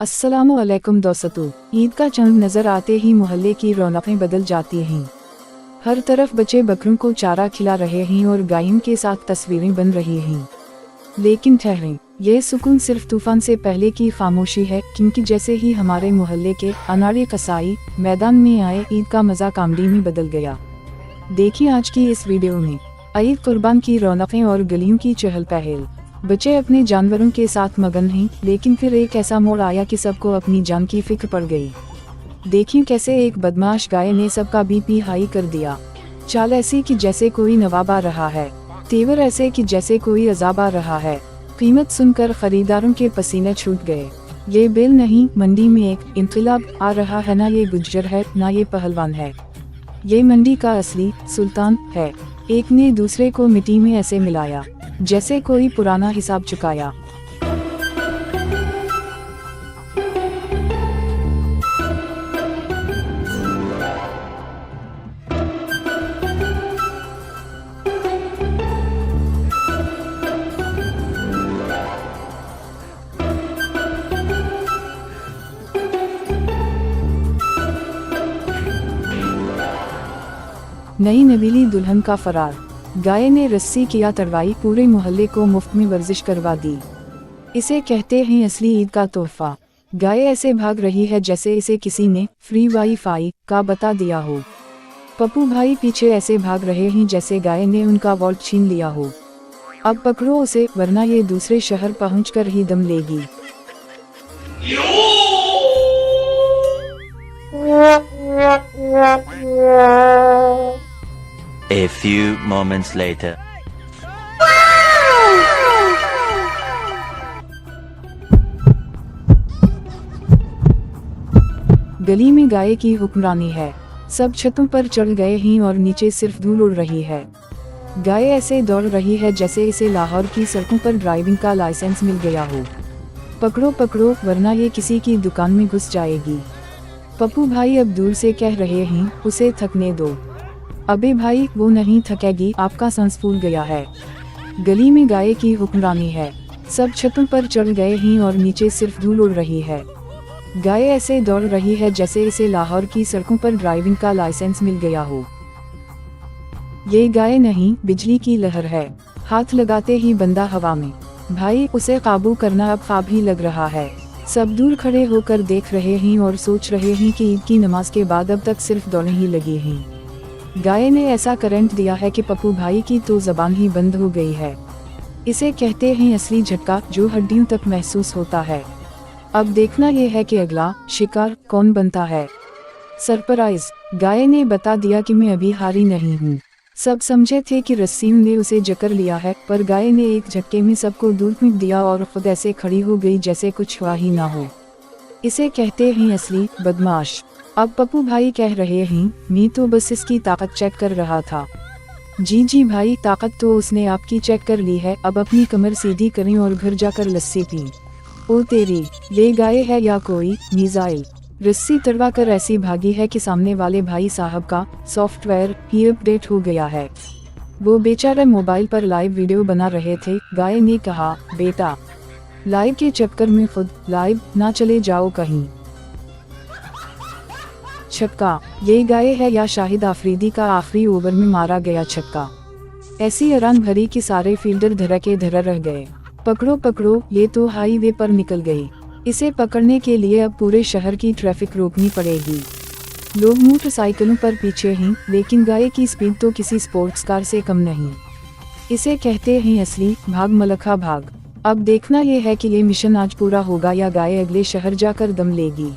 अस्सलामुअलैकुम दोस्तों, ईद का चांद नजर आते ही मोहल्ले की रौनकें बदल जाती हैं। हर तरफ बच्चे बकरों को चारा खिला रहे हैं और गायों के साथ तस्वीरें बन रही हैं। लेकिन ठहरें, यह सुकून सिर्फ तूफान से पहले की खामोशी है, क्योंकि जैसे ही हमारे मोहल्ले के अनाड़ी कसाई मैदान में आए, ईद का मजा कामड़ी में बदल गया। देखिए आज की इस वीडियो में ईद कुर्बान की रौनकें और गलियों की चहल पहल। बच्चे अपने जानवरों के साथ मगन हैं, लेकिन फिर एक ऐसा मोड़ आया कि सबको अपनी जान की फिक्र पड़ गई। देखिए कैसे एक बदमाश गाय ने सबका बीपी हाई कर दिया। चाल ऐसी कि जैसे कोई नवाब आ रहा है, तेवर ऐसे कि जैसे कोई अजाब आ रहा है। कीमत सुनकर खरीदारों के पसीने छूट गए। ये बेल नहीं, मंडी में एक इंकलाब आ रहा है। ना ये गुज्जर है, ना ये पहलवान है, ये मंडी का असली सुल्तान है। एक ने दूसरे को मिट्टी में ऐसे मिलाया जैसे कोई पुराना हिसाब चुकाया। नई नवीली दुल्हन का फरार। गाय ने रस्सी किया तड़वाई, पूरे मोहल्ले को मुफ्त में वर्जिश करवा दी। इसे कहते हैं असली ईद का तोहफा। गाय ऐसे भाग रही है जैसे इसे किसी ने फ्री वाईफाई का बता दिया हो। पप्पू भाई पीछे ऐसे भाग रहे हैं जैसे गाय ने उनका वॉल्ट छीन लिया हो। अब पकड़ो उसे, वरना ये दूसरे शहर पहुंचकर ही दम लेगी। A few moments later. गली में गाय की हुक्मरानी है। सब छतों पर चढ़ गए हैं और नीचे सिर्फ धूल उड़ रही है। गाय ऐसे दौड़ रही है जैसे इसे लाहौर की सड़कों पर ड्राइविंग का लाइसेंस मिल गया हो। पकड़ो पकड़ो, वरना ये किसी की दुकान में घुस जाएगी। पप्पू भाई अब दूर से कह रहे हैं, उसे थकने दो। अबे भाई, वो नहीं थकेगी, आपका सांस फूल गया है। गली में गाय की हुक्मरानी है। सब छतों पर चढ़ गए हैं और नीचे सिर्फ धूल उड़ रही है। गाय ऐसे दौड़ रही है जैसे इसे लाहौर की सड़कों पर ड्राइविंग का लाइसेंस मिल गया हो। ये गाय नहीं, बिजली की लहर है। हाथ लगाते ही बंदा हवा में। भाई, उसे काबू करना अब ख्वाब ही लग रहा है। सब दूर खड़े होकर देख रहे हैं और सोच रहे हैं कि ईद की नमाज के बाद अब तक सिर्फ दौड़े ही लगी हैं। गाय ने ऐसा करंट दिया है कि पप्पू भाई की तो जबान ही बंद हो गई है। इसे कहते हैं असली झटका, जो हड्डियों तक महसूस होता है। अब देखना ये है कि अगला शिकार कौन बनता है। सरप्राइज, गाय ने बता दिया कि मैं अभी हारी नहीं हूँ। सब समझे थे कि रस्सी ने उसे जकड़ लिया है, पर गाय ने एक झटके में सबको दूर फेंक दिया और खुद ऐसे खड़ी हो गई जैसे कुछ हुआ ही ना हो। इसे कहते हैं असली बदमाश। अब पप्पू भाई कह रहे हैं, मैं तो बस इसकी ताकत चेक कर रहा था। जी भाई, ताकत तो उसने आपकी चेक कर ली है। अब अपनी कमर सीधी करें और घर जाकर लस्सी पी। ओ तेरी, ये गाय है या कोई मिसाइल। रस्सी तड़वा कर ऐसी भागी है कि सामने वाले भाई साहब का सॉफ्टवेयर ही अपडेट हो गया है। वो बेचारे मोबाइल पर लाइव वीडियो बना रहे थे। गाय ने कहा, बेटा, लाइव के चक्कर में खुद लाइव ना चले जाओ कहीं। छक्का, ये गाय है या शाहिद आफरीदी का आखिरी ओवर में मारा गया छक्का। ऐसी हैरान भरी कि सारे फील्डर धड़के धड़ रह गए। पकड़ो पकड़ो, ये तो हाईवे पर निकल गई। इसे पकड़ने के लिए अब पूरे शहर की ट्रैफिक रोकनी पड़ेगी। लोग मोटरसाइकिलों पर पीछे हैं, लेकिन गाय की स्पीड तो किसी स्पोर्ट्स कार से कम नहीं। इसे कहते हैं असली भाग मलखा भाग। अब देखना यह है कि ये मिशन आज पूरा होगा या गाय अगले शहर जाकर दम लेगी।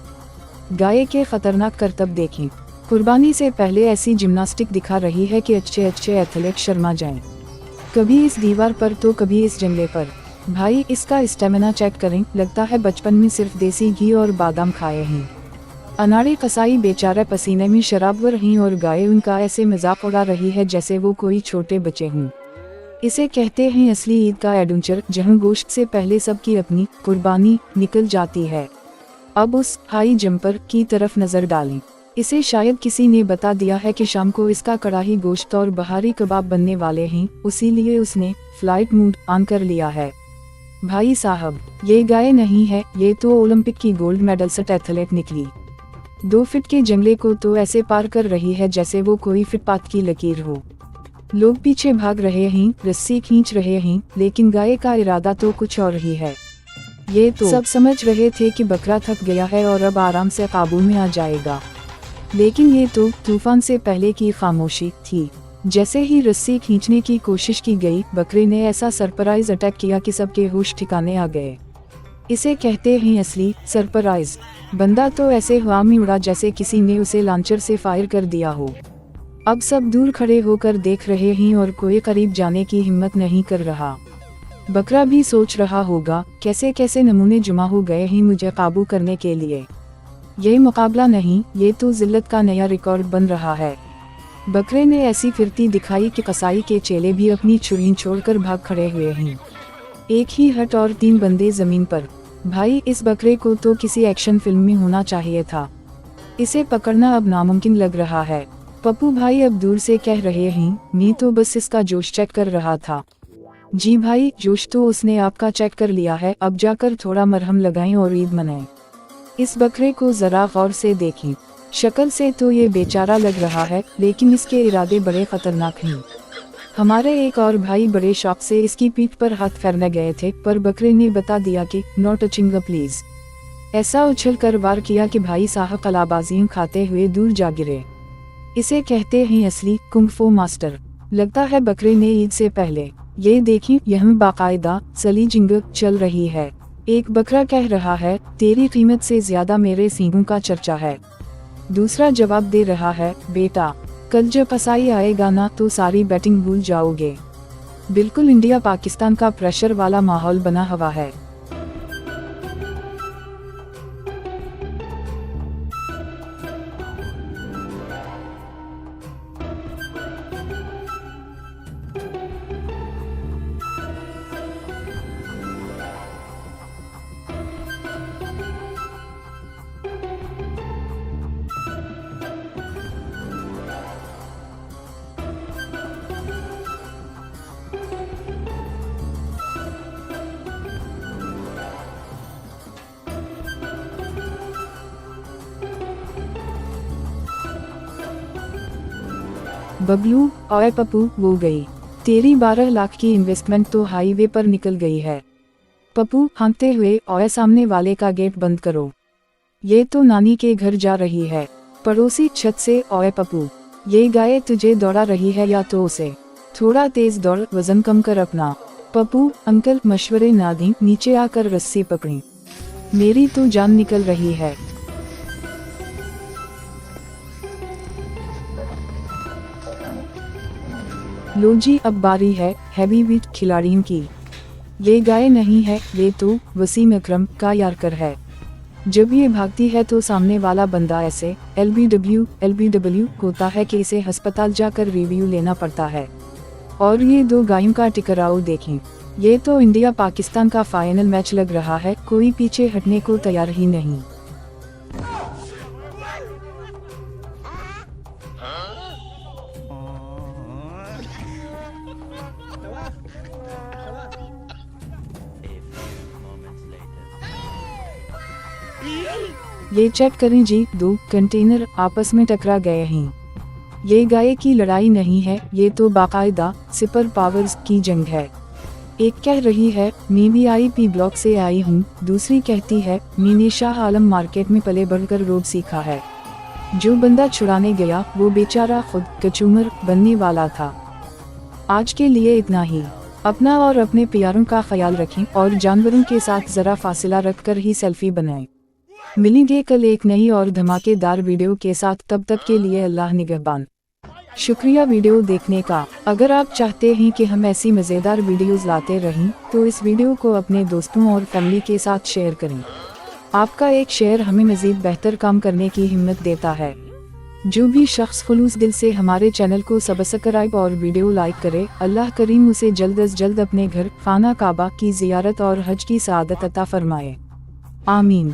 गाय के खतरनाक करतब देखें। कुर्बानी से पहले ऐसी जिम्नास्टिक दिखा रही है कि अच्छे अच्छे एथलीट शर्मा जाएं। कभी इस दीवार पर तो कभी इस जंगले पर। भाई, इसका स्टेमिना चेक करें, लगता है बचपन में सिर्फ देसी घी और बादाम खाए हैं। अनाड़ी कसाई बेचारे पसीने में शराबवर हैं और गाय उनका ऐसे मजाक उड़ा रही है जैसे वो कोई छोटे बच्चे हों। इसे कहते हैं असली ईद का एडवेंचर, जहां गोश्त से पहले सबकी अपनी कुर्बानी निकल जाती है। अब उस हाई जंपर की तरफ नजर डालें। इसे शायद किसी ने बता दिया है कि शाम को इसका कड़ाही गोश्त और बहारी कबाब बनने वाले हैं, इसीलिए उसने फ्लाइट मोड ऑन कर लिया है। भाई साहब, ये गाय नहीं है, ये तो ओलंपिक की गोल्ड मेडलिस्ट एथलीट निकली। 2 फीट के जंगले को तो ऐसे पार कर रही है जैसे वो कोई फुटपाथ की लकीर हो। लोग पीछे भाग रहे हैं, रस्सी खींच रहे हैं, लेकिन गाय का इरादा तो कुछ और ही है। ये तो सब समझ रहे थे कि बकरा थक गया है और अब आराम से काबू में आ जाएगा, लेकिन ये तो तूफान से पहले की खामोशी थी। जैसे ही रस्सी खींचने की कोशिश की गई, बकरे ने ऐसा सरप्राइज अटैक किया कि सबके होश ठिकाने आ गए। इसे कहते हैं असली सरप्राइज। बंदा तो ऐसे हवा में उड़ा जैसे किसी ने उसे लॉन्चर से फायर कर दिया हो। अब सब दूर खड़े होकर देख रहे हैं और कोई करीब जाने की हिम्मत नहीं कर रहा। बकरा भी सोच रहा होगा, कैसे कैसे नमूने जुमा हो गए हैं मुझे काबू करने के लिए। ये मुकाबला नहीं, ये तो जिल्लत का नया रिकॉर्ड बन रहा है। बकरे ने ऐसी फिरती दिखाई कि कसाई के चेले भी अपनी छुरी छोड़कर भाग खड़े हुए हैं। एक ही हट और 3 बंदे जमीन पर। भाई, इस बकरे को तो किसी एक्शन फिल्म में होना चाहिए था। इसे पकड़ना अब नामुमकिन लग रहा है। पप्पू भाई अब दूर से कह रहे हैं, मैं तो बस इसका जोश चेक कर रहा था। जी भाई, जोश तो उसने आपका चेक कर लिया है, अब जाकर थोड़ा मरहम लगाएं और ईद मनाएं। इस बकरे को जरा गौर से देखें। शक्ल से तो ये बेचारा लग रहा है, लेकिन इसके इरादे बड़े खतरनाक हैं। हमारे एक और भाई बड़े शौक से इसकी पीठ पर हाथ फेरने गए थे, पर बकरे ने बता दिया कि नो टचिंग प्लीज। ऐसा उछल कर वार किया कि भाई साहब कलाबाजियां खाते हुए दूर जा गिरे। इसे कहते हैं असली कुंग-फू मास्टर। लगता है बकरे ने ईद से पहले, ये देखिए यहाँ बाकायदा सलीजिंग चल रही है। एक बकरा कह रहा है, तेरी कीमत से ज्यादा मेरे सींगों का चर्चा है। दूसरा जवाब दे रहा है, बेटा कल जब कसाई आएगा ना तो सारी बैटिंग भूल जाओगे। बिल्कुल इंडिया पाकिस्तान का प्रेशर वाला माहौल बना हुआ है। बबलू, ओए पप्पू, वो गई तेरी 12 लाख की इन्वेस्टमेंट तो हाईवे पर निकल गई है। पप्पू हाँकते हुए, ओए सामने वाले का गेट बंद करो, ये तो नानी के घर जा रही है। पड़ोसी छत से, ओए पप्पू, ये गाय तुझे दौड़ा रही है या तो उसे थोड़ा तेज दौड़, वजन कम कर अपना। पप्पू, अंकल मशवरे ना दें, नीचे आकर रस्सी पकड़ी, मेरी तो जान निकल रही है। लो जी, अब बारी है हैवीवेट खिलाड़ियों की। ये गाय नहीं है, ये तो वसीम अकरम का यारकर है। जब ये भागती है तो सामने वाला बंदा ऐसे LBW होता है कि इसे अस्पताल जाकर रिव्यू लेना पड़ता है। और ये 2 गायों का टकराव देखें, ये तो इंडिया पाकिस्तान का फाइनल मैच लग रहा है, कोई पीछे हटने को तैयार ही नहीं। ये चेक करें जी, 2 कंटेनर आपस में टकरा गए हैं। ये गाय की लड़ाई नहीं है, ये तो बाकायदा सुपर पावर्स की जंग है। एक कह रही है, मैं VIP ब्लॉक से आई हूँ, दूसरी कहती है, मैंने शाह आलम मार्केट में पले बढ़कर रोड सीखा है। जो बंदा छुड़ाने गया वो बेचारा खुद कचूमर बनने वाला था। आज के लिए इतना ही। अपना और अपने प्यारों का ख्याल रखें और जानवरों के साथ जरा फासिला रखकर ही सेल्फी बनाएं। मिलेंगे कल एक नई और धमाकेदार वीडियो के साथ, तब तक के लिए अल्लाह निगहबान। शुक्रिया वीडियो देखने का। अगर आप चाहते हैं कि हम ऐसी मज़ेदार वीडियोस लाते रहें तो इस वीडियो को अपने दोस्तों और फैमिली के साथ शेयर करें। आपका एक शेयर हमें मज़ीद बेहतर काम करने की हिम्मत देता है। जो भी शख्स खुलूस दिल से हमारे चैनल को सब्सक्राइब और वीडियो लाइक करे, अल्लाह करीम उसे जल्द अज जल्द अपने घर खाना काबा की ज़ियारत और हज की सआदत अता फरमाए। आमीन।